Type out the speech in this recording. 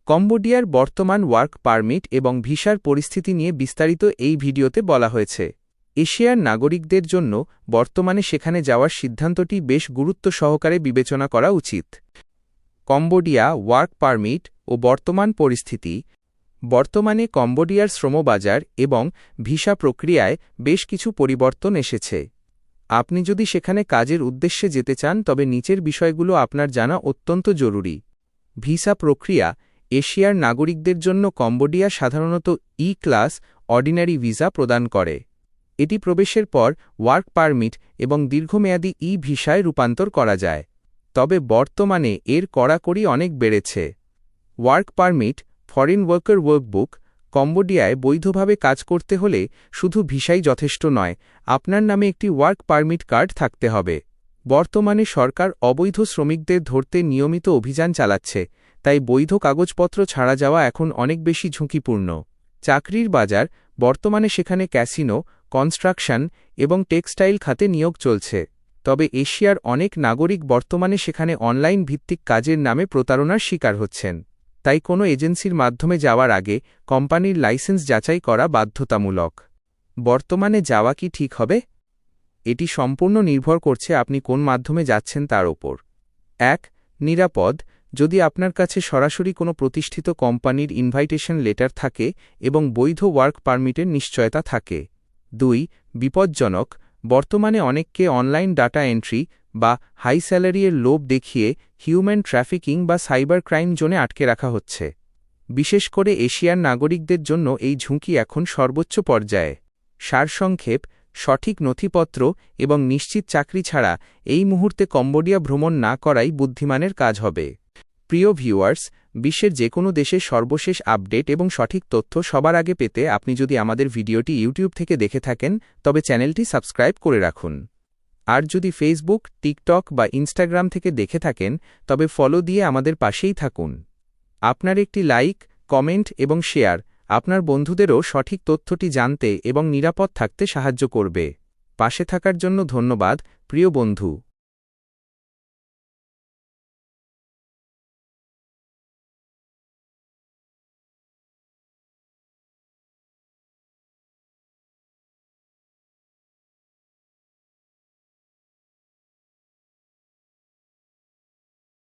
কম্বোডিয়ার বর্তমান work permit এবং ভিসার পরিস্থিতি নিয়ে বিস্তারিত এই ভিডিওতে বলা হয়েছে। এশিয়ার নাগরিকদের জন্য বর্তমানে সেখানে যাওয়ার সিদ্ধান্তটি বেশ গুরুত্ব সহকারে বিবেচনা করা উচিত। কম্বোডিয়া ওয়ার্ক পারমিট ও বর্তমান পরিস্থিতি। বর্তমানে কম্বোডিয়ার শ্রমবাজার এবং ভিসা প্রক্রিয়ায় বেশ কিছু পরিবর্তন এসেছে। আপনি যদি সেখানে কাজের উদ্দেশ্যে যেতে চান তবে নিচের বিষয়গুলো আপনার জানা অত্যন্ত জরুরি। ভিসা প্রক্রিয়া। এশিয়ার নাগরিকদের জন্য কম্বোডিয়া সাধারণত ক্লাস অর্ডিনারি ভিসা প্রদান করে। এটি প্রবেশের পর ওয়ার্ক পারমিট এবং দীর্ঘমেয়াদী ভিসায় রূপান্তর করা যায়। তবে বর্তমানে এর কড়াকড়ি অনেক বেড়েছে। Work permit foreign worker workbook. কম্বোডিয়ায় বৈধভাবে কাজ করতে হলে শুধু ভিসাই যথেষ্ট নয়, আপনার নামে একটি ওয়ার্ক পারমিট কার্ড থাকতে হবে। বর্তমানে সরকার অবৈধ শ্রমিকদের ধরতে নিয়মিত অভিযান চালাচ্ছে, তাই বৈধ কাগজপত্র ছাড়া যাওয়া এখন অনেক বেশি ঝুঁকিপূর্ণ। চাকরির বাজার। বর্তমানে সেখানে ক্যাসিনো, কনস্ট্রাকশন এবং টেক্সটাইল খাতে নিয়োগ চলছে। তবে এশিয়ার অনেক নাগরিক বর্তমানে সেখানে অনলাইন ভিত্তিক কাজের নামে প্রতারণার শিকার হচ্ছেন। তাই কোনো এজেন্সির মাধ্যমে যাওয়ার আগে কোম্পানির লাইসেন্স যাচাই করা বাধ্যতামূলক। বর্তমানে যাওয়া কি ঠিক হবে? এটি সম্পূর্ণ নির্ভর করছে আপনি কোন মাধ্যমে যাচ্ছেন তার ওপর। ১. নিরাপদ। যদি আপনার কাছে সরাসরি কোনো প্রতিষ্ঠিত কোম্পানির ইনভাইটেশন লেটার থাকে এবং বৈধ ওয়ার্ক পারমিটের নিশ্চয়তা থাকে। ২. বিপজ্জনক। বর্তমানে অনেককে অনলাইন ডাটা এন্ট্রি বা হাই স্যালারির লোভ দেখিয়ে হিউম্যান ট্রাফিকিং বা সাইবার ক্রাইম জোনে আটকে রাখা হচ্ছে। বিশেষ করে এশিয়ার নাগরিকদের জন্য এই ঝুঁকি এখন সর্বোচ্চ পর্যায়ে। সারসংক্ষেপ। সঠিক নথিপত্র এবং নিশ্চিত চাকরি ছাড়া এই মুহূর্তে কম্বোডিয়া ভ্রমণ না করাই বুদ্ধিমানের কাজ হবে। প্রিয় ভিউয়ার্স, বিশ্বের যে কোনো দেশের সর্বশেষ আপডেট এবং সঠিক তথ্য সবার আগে পেতে আপনি যদি আমাদের ভিডিওটি ইউটিউব থেকে দেখে থাকেন তবে চ্যানেলটি সাবস্ক্রাইব করে রাখুন। আর যদি ফেসবুক, টিকটক বা ইনস্টাগ্রাম থেকে দেখে থাকেন তবে ফলো দিয়ে আমাদের পাশেই থাকুন। আপনার একটি লাইক, কমেন্ট এবং শেয়ার আপনার বন্ধুদেরও সঠিক তথ্যটি জানতে এবং নিরাপদ থাকতে সাহায্য করবে। পাশে থাকার জন্য ধন্যবাদ, প্রিয় বন্ধু।